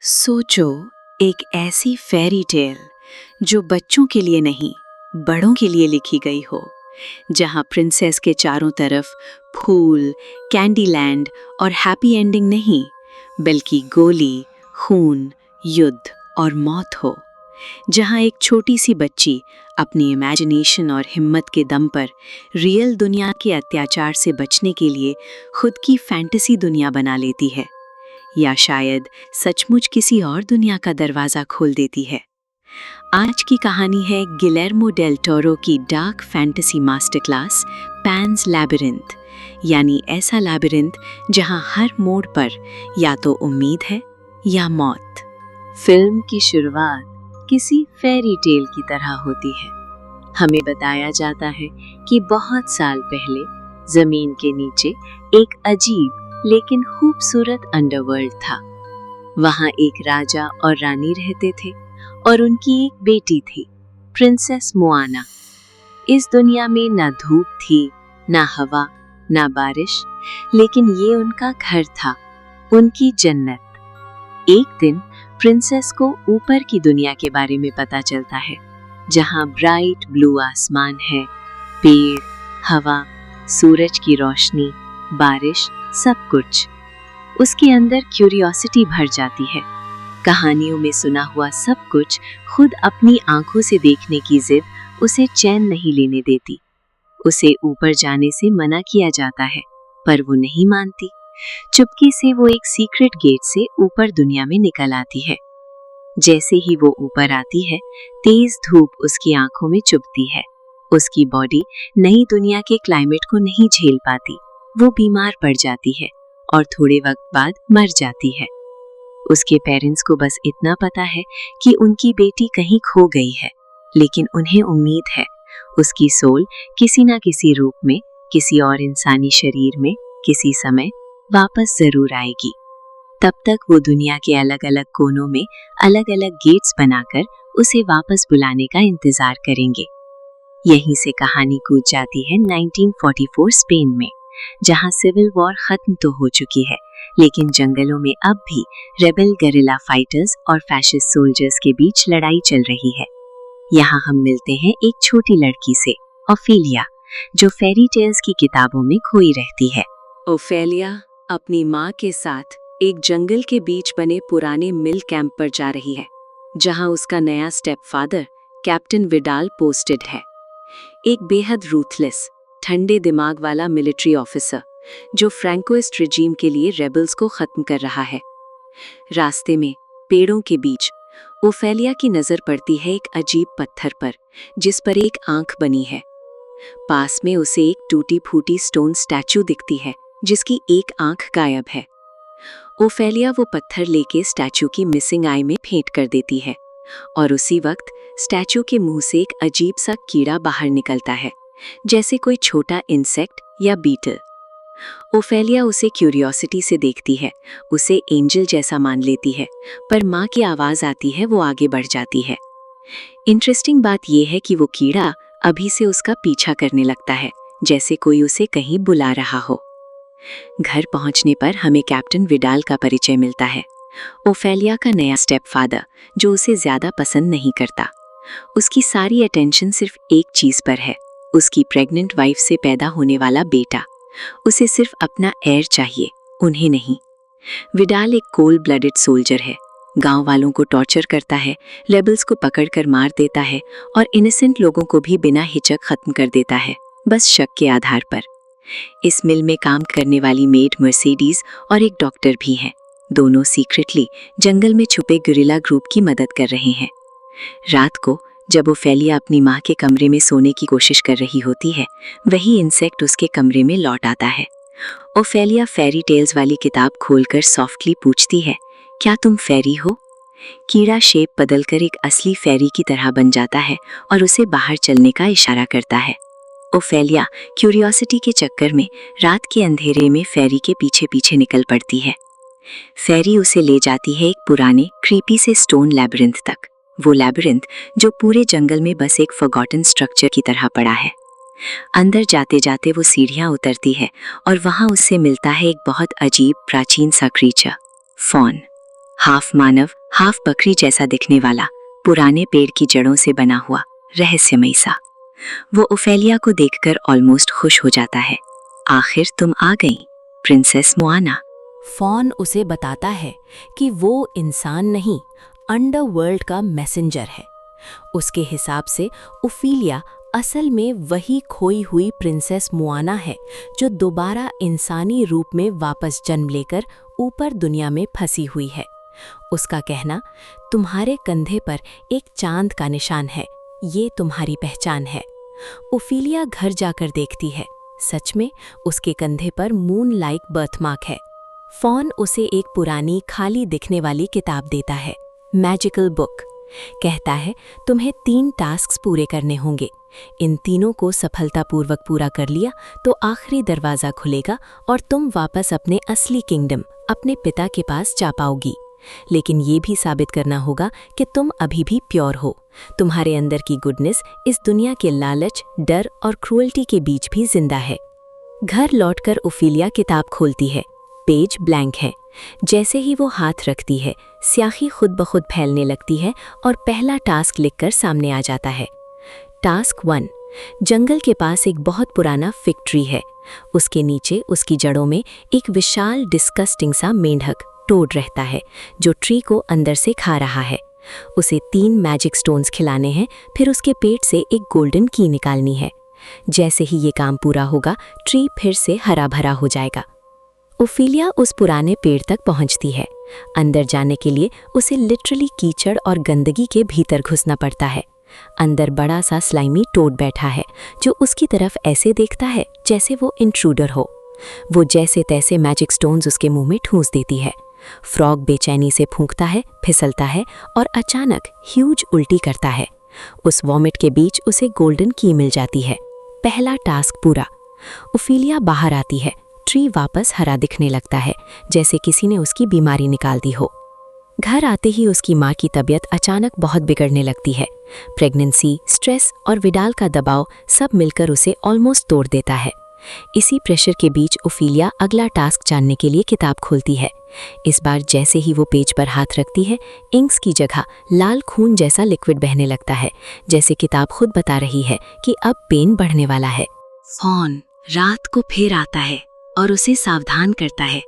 सोचो, एक ऐसी फेरी टेल जो बच्चों के लिए नहीं, बड़ों के लिए लिखी गई हो, जहां प्रिंसेस के चारों तरफ फूल, कैंडीलैंड और हैप्पी एंडिंग नहीं, बल्कि गोली, खून, युद्ध और मौत हो। जहां एक छोटी सी बच्ची अपनी इमेजिनेशन और हिम्मत के दम पर रियल दुनिया के अत्याचार से बचने के लिए खुद की फैंटेसी दुनिया बना लेती है, या शायद सचमुच किसी और दुनिया का दरवाजा खोल देती है। आज की कहानी है गिलेर्मो डेल टोरो की dark fantasy master class pans labyrinth, यानी ऐसा लैबिरिंथ जहां हर मोड़ पर या तो उम्मीद है या मौत। फिल्म की शुरुआत किसी फेरी टेल की तरह होती है। हमें बताया जाता है कि बहुत साल पहले जमीन के नीचे एक अजीब लेकिन खूबसूरत अंडरवर्ल्ड था। वहां एक राजा और रानी रहते थे और उनकी एक बेटी थी, प्रिंसेस मोआना। इस दुनिया में ना धूप थी, ना हवा, ना बारिश, लेकिन ये उनका घर था, उनकी जन्नत। एक दिन प्रिंसेस को ऊपर की दुनिया के बारे में पता चलता है, जहां ब्राइट ब्लू आसमान है, पेड़, हवा, सूरज की रोशनी, बारिश, सब कुछ। उसके अंदर क्यूरियोसिटी भर जाती है। कहानियों में सुना हुआ सब कुछ खुद अपनी आंखों से देखने की जिद उसे चैन नहीं लेने देती। उसे ऊपर जाने से मना किया जाता है, पर वो नहीं मानती। चुपके से वो एक सीक्रेट गेट से ऊपर दुनिया में निकल आती है। जैसे ही वो ऊपर आती है, तेज धूप उसकी आंखों में चुभती है। उसकी बॉडी नई दुनिया के क्लाइमेट को नहीं झेल पाती। वो बीमार पड़ जाती है और थोड़े वक्त बाद मर जाती है। उसके पेरेंट्स को बस इतना पता है कि उनकी बेटी कहीं खो गई है, लेकिन उन्हें उम्मीद है उसकी सोल किसी न किसी रूप में, किसी और इंसानी शरीर में, किसी समय वापस जरूर आएगी। तब तक वो दुनिया के अलग अलग कोनों में अलग अलग गेट्स बनाकर उसे वापस बुलाने का इंतजार करेंगे। यहीं से कहानी कूद जाती है 1944 स्पेन में, जहां सिविल वॉर खत्म तो हो चुकी है, लेकिन जंगलों में अब भी रेबेल गेरिल्ला फाइटर्स और फैशिस्ट सोल्जर्स के बीच लड़ाई चल रही है। यहाँ हम मिलते हैं एक छोटी लड़की से, ओफेलिया, जो फेरी टेल्स की किताबों में खोई रहती है। ओफेलिया अपनी माँ के साथ एक जंगल के बीच बने पुराने मिल कैंप पर जा रही है, जहां उसका नया stepfather captain Vidal posted है। एक बेहद रूथलेस, ठंडे दिमाग वाला मिलिट्री ऑफिसर जो फ्रैंकोइस्ट रिजीम के लिए रेबल्स को खत्म कर रहा है। रास्ते में पेड़ों के बीच ओफेलिया की नजर पड़ती है एक अजीब पत्थर पर, जिस पर एक आंख बनी है। पास में उसे एक टूटी फूटी स्टोन स्टैचू दिखती है, जिसकी एक आंख गायब है। ओफेलिया वो पत्थर लेके स्टैचू की मिसिंग आई में फेंट कर देती है, और उसी वक्त स्टैचू के मुंह से एक अजीब सा कीड़ा बाहर निकलता है, जैसे कोई छोटा इंसेक्ट या बीटल। ओफेलिया उसे क्यूरियोसिटी से देखती है, उसे एंजल जैसा मान लेती है, पर माँ की आवाज आती है, वो आगे बढ़ जाती है। इंटरेस्टिंग बात यह है कि वो कीड़ा अभी से उसका पीछा करने लगता है, जैसे कोई उसे कहीं बुला रहा हो। घर पहुंचने पर हमें कैप्टन विडाल का परिचय मिलता है, ओफेलिया का नया स्टेप फादर, जो उसे ज्यादा पसंद नहीं करता। उसकी सारी अटेंशन सिर्फ एक चीज पर है, उसकी प्रेग्नेंट वाइफ से पैदा होने वाला बेटा। उसे सिर्फ अपना एयर चाहिए, उन्हें नहीं। विडाल एक कोल्ड ब्लडेड सोल्जर है, गांव वालों को टॉर्चर करता है, रेबल्स को पकड़कर मार देता है और इनोसेंट लोगों को भी बिना हिचक खत्म कर देता है, बस शक के आधार पर। इस मिल में काम करने वाली मेड मर्सिडीज और एक डॉक्टर भी हैं। दोनों सीक्रेटली जंगल में छुपे गुरिल्ला ग्रुप की मदद कर रहे हैं। रात को जब ओफेलिया अपनी माँ के कमरे में सोने की कोशिश कर रही होती है, वही इंसेक्ट उसके कमरे में लौट आता है। ओफेलिया फेरी टेल्स वाली किताब खोलकर सॉफ्टली पूछती है, क्या तुम फेरी हो? कीड़ा शेप बदलकर एक असली फेरी की तरह बन जाता है और उसे बाहर चलने का इशारा करता है। ओफेलिया क्यूरियोसिटी के चक्कर में रात के अंधेरे में फेरी के पीछे पीछे निकल पड़ती है। फेरी उसे ले जाती है एक पुराने क्रीपी से स्टोन लैबिरिंथ तक, वो लैबिरिंथ जो पूरे जंगल में बस एक फॉरगॉटन स्ट्रक्चर की तरह पड़ा है। अंदर जाते जाते वो सीढ़ियां उतरती है और वहां उससे मिलता है एक बहुत अजीब प्राचीन सा क्रीचर, फॉन। हाफ मानव हाफ बकरी जैसा दिखने वाला, पुराने पेड़ की जड़ों से बना हुआ, रहस्यमयी सा। वो ओफेलिया को देखकर ऑलमोस्ट खुश हो जाता है। आखिर तुम आ गई, प्रिंसेस मोआना। फॉन उसे बताता है कि वो इंसान नहीं, अंडरवर्ल्ड का मैसेंजर है। उसके हिसाब से ओफेलिया असल में वही खोई हुई प्रिंसेस मोआना है जो दोबारा इंसानी रूप में वापस जन्म लेकर ऊपर दुनिया में फंसी हुई है। उसका कहना, तुम्हारे कंधे पर एक चांद का निशान है, ये तुम्हारी पहचान है। ओफेलिया घर जाकर देखती है, सच में उसके कंधे पर मून लाइक बर्थमार्क है। फॉन उसे एक पुरानी खाली दिखने वाली किताब देता है, मैजिकल बुक। कहता है, तुम्हें 3 टास्क्स पूरे करने होंगे। इन तीनों को सफलतापूर्वक पूरा कर लिया तो आखिरी दरवाज़ा खुलेगा और तुम वापस अपने असली किंगडम, अपने पिता के पास जा पाओगी। लेकिन ये भी साबित करना होगा कि तुम अभी भी प्योर हो। तुम्हारे अंदर की गुडनेस इस दुनिया के लालच, डर और क्रूअल्टी के बीच भी जिंदा है। घर लौटकर ओफेलिया किताब खोलती है। पेज ब्लैंक है। जैसे ही वो हाथ रखती है, स्याही खुद ब खुद फैलने लगती है और पहला टास्क लिखकर सामने आ जाता है। टास्क 1। जंगल के पास एक बहुत पुराना फिग ट्री है। उसके नीचे उसकी जड़ों में एक विशाल डिस्कस्टिंग सा मेंढक टोड रहता है जो ट्री को अंदर से खा रहा है। उसे 3 मैजिक स्टोन्स खिलाने हैं, फिर उसके पेट से एक गोल्डन की निकालनी है। जैसे ही ये काम पूरा होगा, ट्री फिर से हरा भरा हो जाएगा। ओफेलिया उस पुराने पेड़ तक पहुंचती है। अंदर जाने के लिए उसे लिटरली कीचड़ और गंदगी के भीतर घुसना पड़ता है। अंदर बड़ा सा स्लाइमी टोड बैठा है जो उसकी तरफ ऐसे देखता है जैसे वो इंट्रूडर हो। वो जैसे तैसे मैजिक स्टोन्स उसके मुंह में ठूंस देती है। फ्रॉग बेचैनी से फूंकता है, फिसलता है और अचानक ह्यूज उल्टी करता है। उस वॉमिट के बीच उसे गोल्डन की मिल जाती है। पहला टास्क पूरा। ओफेलिया बाहर आती है। ट्री वापस हरा दिखने लगता है, जैसे किसी ने उसकी बीमारी निकाल दी हो। घर आते ही उसकी माँ की तबीयत अचानक बहुत बिगड़ने लगती है। प्रेगनेंसी, स्ट्रेस और विडाल का दबाव सब मिलकर उसे ऑलमोस्ट तोड़ देता है। इसी प्रेशर के बीच ओफेलिया अगला टास्क जानने के लिए किताब खोलती है। इस बार जैसे ही वो पेज पर हाथ रखती है, इंक्स की जगह लाल खून जैसा लिक्विड बहने लगता है, जैसे किताब खुद बता रही है कि अब पेन बढ़ने वाला है। फॉन रात को फिर आता है और उसे सावधान करता है,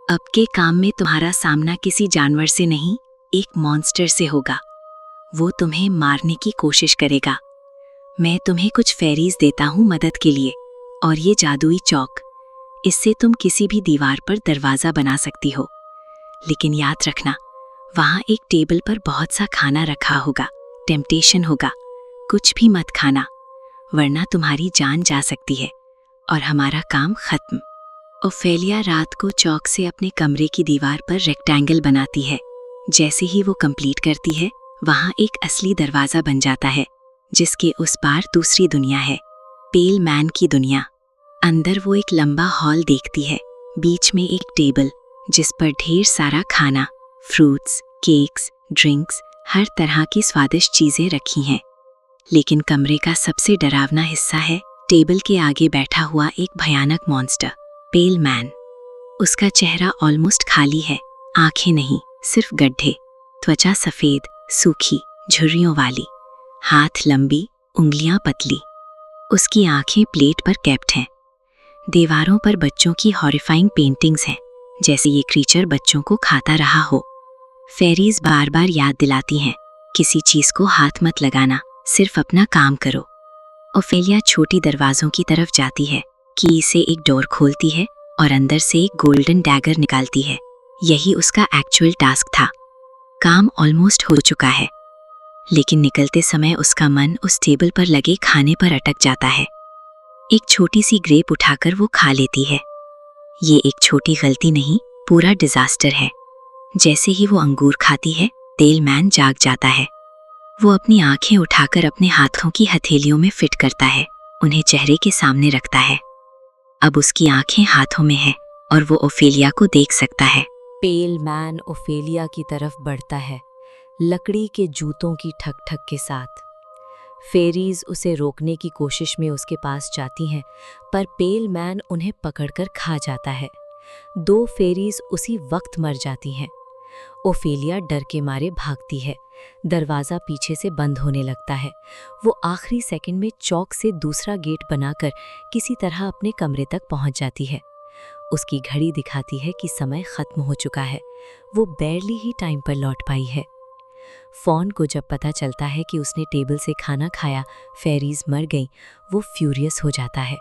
अब के काम में तुम्हारा सामना किसी जानवर से नहीं, एक मॉन्स्टर से होगा। वो तुम्हें मारने की कोशिश करेगा। मैं तुम्हें कुछ फेरीज देता हूँ मदद के लिए, और ये जादुई चौक, इससे तुम किसी भी दीवार पर दरवाज़ा बना सकती हो। लेकिन याद रखना, वहाँ एक टेबल पर बहुत सा खाना रखा होगा। टेम्पटेशन होगा, कुछ भी मत खाना, वरना तुम्हारी जान जा सकती है और हमारा काम खत्म। ओफेलिया रात को चौक से अपने कमरे की दीवार पर रेक्टेंगल बनाती है। जैसे ही वो कंप्लीट करती है, वहाँ एक असली दरवाज़ा बन जाता है, जिसके उस पार दूसरी दुनिया है, पेल मैन की दुनिया। अंदर वो एक लंबा हॉल देखती है, बीच में एक टेबल जिस पर ढेर सारा खाना, फ्रूट्स, केक्स, ड्रिंक्स, हर तरह की स्वादिष्ट चीज़ें रखी हैं। लेकिन कमरे का सबसे डरावना हिस्सा है टेबल के आगे बैठा हुआ एक भयानक मॉन्स्टर, पेल मैन। उसका चेहरा ऑलमोस्ट खाली है, आंखें नहीं, सिर्फ गड्ढे, त्वचा सफ़ेद, सूखी, झुर्रियों वाली, हाथ लंबी, उंगलियां पतली। उसकी आंखें प्लेट पर कैप्ड हैं। दीवारों पर बच्चों की हॉरिफाइंग पेंटिंग्स हैं, जैसे ये क्रीचर बच्चों को खाता रहा हो। फेरीज बार बार याद दिलाती हैं, किसी चीज़ को हाथ मत लगाना, सिर्फ अपना काम करो। ओफेलिया छोटी दरवाज़ों की तरफ जाती है, की से एक डोर खोलती है और अंदर से एक गोल्डन डैगर निकालती है। यही उसका एक्चुअल टास्क था। काम ऑलमोस्ट हो चुका है, लेकिन निकलते समय उसका मन उस टेबल पर लगे खाने पर अटक जाता है। एक छोटी सी ग्रेप उठाकर वो खा लेती है। ये एक छोटी गलती नहीं, पूरा डिजास्टर है। जैसे ही वो अंगूर खाती है, पेल मैन जाग जाता है। वो अपनी आंखें उठाकर अपने हाथों की हथेलियों में फिट करता है, उन्हें चेहरे के सामने रखता है। अब उसकी आंखें हाथों में हैं और वो ओफेलिया को देख सकता है। पेल मैन ओफेलिया की तरफ बढ़ता है, लकड़ी के जूतों की ठक ठक के साथ। फेरीज उसे रोकने की कोशिश में उसके पास जाती हैं, पर पेल मैन उन्हें पकड़कर खा जाता है। 2 फेरीज उसी वक्त मर जाती हैं। ओफेलिया डर के मारे भागती है। दरवाज़ा पीछे से बंद होने लगता है। वो आखिरी सेकंड में चौक से दूसरा गेट बनाकर किसी तरह अपने कमरे तक पहुंच जाती है। उसकी घड़ी दिखाती है कि समय खत्म हो चुका है। वो बैरली ही टाइम पर लौट पाई है। फॉन को जब पता चलता है कि उसने टेबल से खाना खाया, फेरीज मर गईं, वो फ्यूरियस हो जाता है।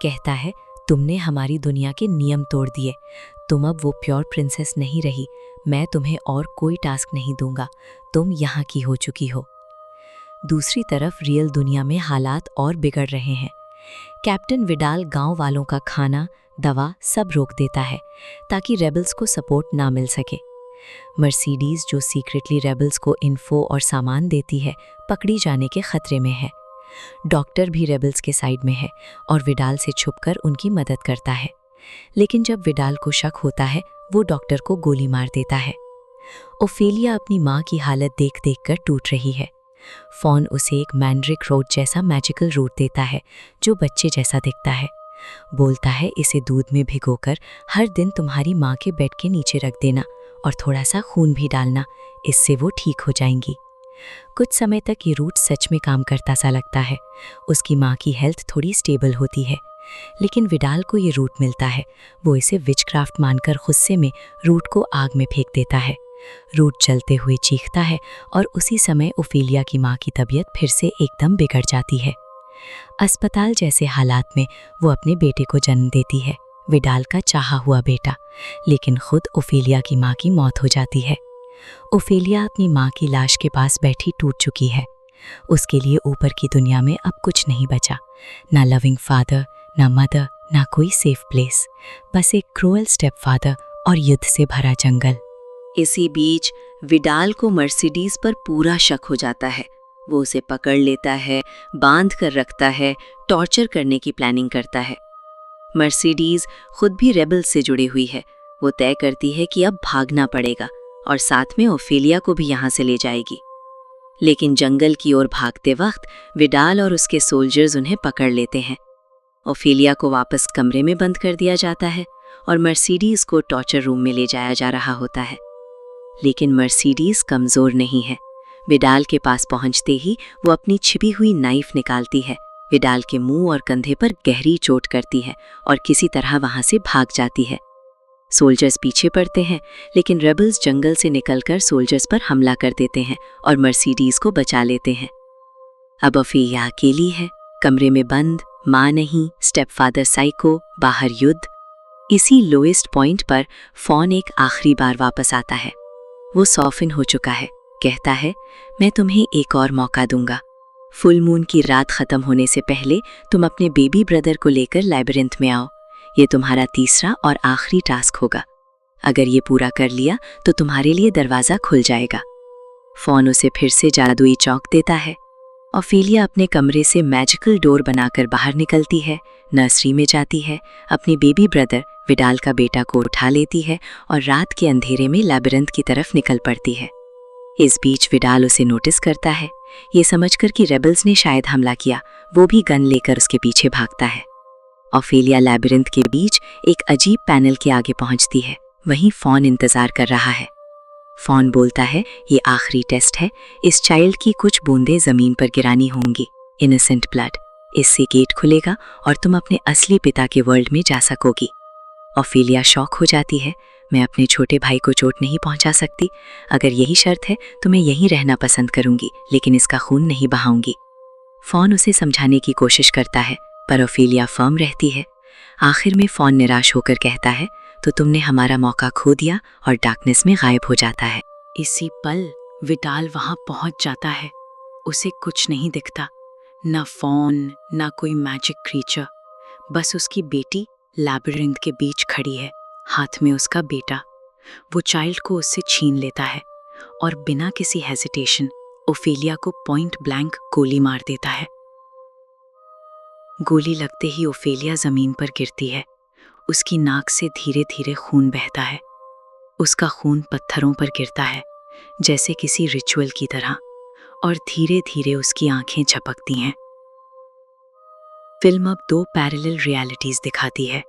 कहता है, तुमने हमारी दुनिया के नियम तोड़ दिए। तुम अब वो प्योर प्रिंसेस नहीं रही। मैं तुम्हें और कोई टास्क नहीं दूंगा। तुम यहाँ की हो चुकी हो। दूसरी तरफ रियल दुनिया में हालात और बिगड़ रहे हैं। कैप्टन विडाल गांव वालों का खाना, दवा सब रोक देता है ताकि रेबल्स को सपोर्ट ना मिल सके। मर्सिडीज, जो सीक्रेटली रेबल्स को इन्फो और सामान देती है, पकड़ी जाने के खतरे में है। डॉक्टर भी रेबल्स के साइड में है और विडाल से छुपकर उनकी मदद करता है। लेकिन जब विडाल को शक होता है, वो डॉक्टर को गोली मार देता है। ओफेलिया अपनी माँ की हालत देख देख कर टूट रही है। फॉन उसे एक मैंड्रिक रोड जैसा मैजिकल रूट देता है जो बच्चे जैसा दिखता है। बोलता है, इसे दूध में भिगोकर हर दिन तुम्हारी माँ के बेड के नीचे रख देना और थोड़ा सा खून भी डालना, इससे वो ठीक हो जाएंगी। कुछ समय तक ये रूट सच में काम करता सा लगता है। उसकी माँ की हेल्थ थोड़ी स्टेबल होती है। लेकिन विडाल को ये रूट मिलता है। वो इसे विचक्राफ्ट मानकर गुस्से में रूट को आग में फेंक देता है। रूट जलते हुए चीखता है और उसी समय ओफेलिया की माँ की तबीयत फिर से एकदम बिगड़ जाती है। अस्पताल जैसे हालात में वो अपने बेटे को जन्म देती है, विडाल का चाहा हुआ बेटा। लेकिन खुद ओफेलिया की माँ की मौत हो जाती है। ओफेलिया अपनी माँ की लाश के पास बैठी टूट चुकी है। उसके लिए ऊपर की दुनिया में अब कुछ नहीं बचा। ना लविंग फादर, ना मदर, ना कोई सेफ प्लेस। बस एक क्रूअल स्टेप फादर और युद्ध से भरा जंगल। इसी बीच विडाल को मर्सिडीज पर पूरा शक हो जाता है। वो उसे पकड़ लेता है, बांध कर रखता है, टॉर्चर करने की प्लानिंग करता है। मर्सिडीज खुद भी रेबल्स से जुड़ी हुई है। वो तय करती है कि अब भागना पड़ेगा और साथ में ओफेलिया को भी यहाँ से ले जाएगी। लेकिन जंगल की ओर भागते वक्त विडाल और उसके सोल्जर्स उन्हें पकड़ लेते हैं। ओफेलिया को वापस कमरे में बंद कर दिया जाता है और मर्सिडीज को टॉर्चर रूम में ले जाया जा रहा होता है। लेकिन मर्सिडीज कमजोर नहीं है। विडाल के पास पहुंचते ही वो अपनी छिपी हुई नाइफ निकालती है, विडाल के मुंह और कंधे पर गहरी चोट करती है और किसी तरह वहां से भाग जाती है। सोल्जर्स पीछे पड़ते हैं, लेकिन रेबल्स जंगल से निकलकर सोल्जर्स पर हमला कर देते हैं और मर्सिडीज को बचा लेते हैं। अब ओफेलिया अकेली है, कमरे में बंद, माँ नहीं, स्टेपफादर साइको, बाहर युद्ध। इसी लोएस्ट पॉइंट पर फॉन एक आखिरी बार वापस आता है। वो सॉफिन हो चुका है। कहता है, मैं तुम्हें एक और मौका दूंगा। फुल मून की रात खत्म होने से पहले तुम अपने बेबी ब्रदर को लेकर लैबिरिंथ में आओ। ये तुम्हारा तीसरा और आखिरी टास्क होगा। अगर ये पूरा कर लिया तो तुम्हारे लिए दरवाज़ा खुल जाएगा। फॉन उसे फिर से जादुई चौक देता है। ओफेलिया अपने कमरे से मैजिकल डोर बनाकर बाहर निकलती है, नर्सरी में जाती है, अपने बेबी ब्रदर विडाल का बेटा को उठा लेती है और रात के अंधेरे में लैबिरिंथ की तरफ निकल पड़ती है। इस बीच विडाल उसे नोटिस करता है। ये समझकर कि रेबल्स ने शायद हमला किया, वो भी गन लेकर उसके पीछे भागता है। ओफेलिया लैबिरिंथ के बीच एक अजीब पैनल के आगे पहुंचती है। वहीं फॉन इंतजार कर रहा है। फॉन बोलता है, ये आखिरी टेस्ट है। इस चाइल्ड की कुछ बूंदें जमीन पर गिरानी होंगी, इनोसेंट ब्लड। इससे गेट खुलेगा और तुम अपने असली पिता के वर्ल्ड में जा सकोगी। ओफेलिया शॉक हो जाती है। मैं अपने छोटे भाई को चोट नहीं पहुंचा सकती। अगर यही शर्त है तो मैं यहीं रहना पसंद करूंगी, लेकिन इसका खून नहीं बहाऊंगी। फॉन उसे समझाने की कोशिश करता है, पर ओफेलिया फर्म रहती है। आखिर में फॉन निराश होकर कहता है, तो तुमने हमारा मौका खो दिया, और डार्कनेस में गायब हो जाता है। इसी पल विडाल वहां पहुंच जाता है। उसे कुछ नहीं दिखता, ना फॉन, ना कोई मैजिक क्रीचर। बस उसकी बेटी लैबिरिंथ के बीच खड़ी है, हाथ में उसका बेटा। वो चाइल्ड को उससे छीन लेता है और बिना किसी हेजिटेशन ओफेलिया को पॉइंट ब्लैंक गोली मार देता है। गोली लगते ही ओफेलिया जमीन पर गिरती है। उसकी नाक से धीरे धीरे खून बहता है। उसका खून पत्थरों पर गिरता है, जैसे किसी रिचुअल की तरह, और धीरे धीरे उसकी आंखें झपकती हैं। फिल्म अब 2 पैरेलल रियलिटीज दिखाती है।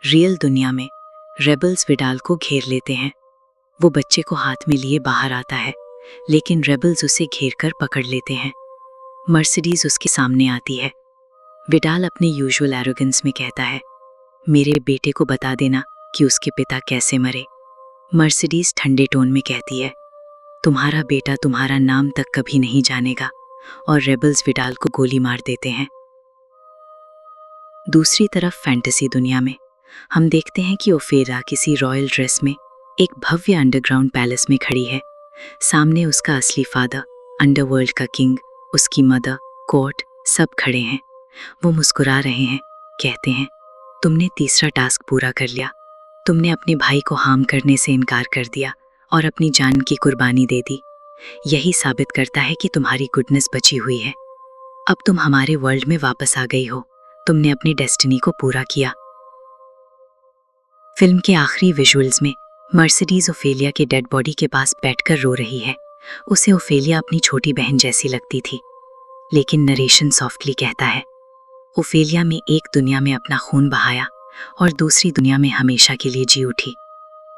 रियल दुनिया में रेबल्स विडाल को घेर लेते हैं। वो बच्चे को हाथ में लिए बाहर आता है, लेकिन रेबल्स उसे घेरकर पकड़ लेते हैं। मर्सिडीज उसके सामने आती है। विडाल अपने यूजुअल एरोगेंस में कहता है, मेरे बेटे को बता देना कि उसके पिता कैसे मरे। मर्सिडीज ठंडे टोन में कहती है, तुम्हारा बेटा तुम्हारा नाम तक कभी नहीं जानेगा, और रेबल्स विडाल को गोली मार देते हैं। दूसरी तरफ फैंटेसी दुनिया में हम देखते हैं कि ओफेरा किसी रॉयल ड्रेस में एक भव्य अंडरग्राउंड पैलेस में खड़ी है। सामने उसका असली फादर, अंडरवर्ल्ड का किंग, उसकी मदर, कोर्ट, सब खड़े हैं। वो मुस्कुरा रहे हैं, कहते हैं, तुमने तीसरा टास्क पूरा कर लिया। तुमने अपने भाई को हार्म करने से इनकार कर दिया और अपनी जान की कुर्बानी दे दी। यही साबित करता है कि तुम्हारी गुडनेस बची हुई है। अब तुम हमारे वर्ल्ड में वापस आ गई हो। तुमने अपनी डेस्टिनी को पूरा किया। फिल्म के आखिरी विजुअल्स में मर्सिडीज ओफेलिया के डेड बॉडी के पास बैठकर रो रही है। उसे ओफेलिया अपनी छोटी बहन जैसी लगती थी, लेकिन नरेशन सॉफ्टली कहता है, ओफेलिया में एक दुनिया में अपना खून बहाया और दूसरी दुनिया में हमेशा के लिए जी उठी।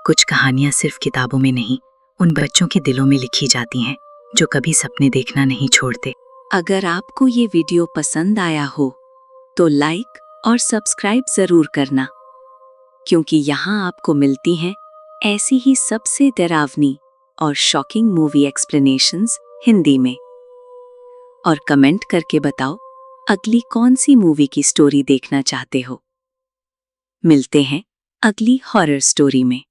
कुछ कहानियां सिर्फ किताबों में नहीं, उन बच्चों के दिलों में लिखी जाती हैं जो कभी सपने देखना नहीं छोड़ते। अगर आपको ये वीडियो पसंद आया हो तो लाइक और सब्सक्राइब जरूर करना, क्योंकि यहाँ आपको मिलती हैं ऐसी ही सबसे डरावनी और शॉकिंग मूवी एक्सप्लेनेशंस हिंदी में। और कमेंट करके बताओ अगली कौन सी मूवी की स्टोरी देखना चाहते हो। मिलते हैं अगली हॉरर स्टोरी में।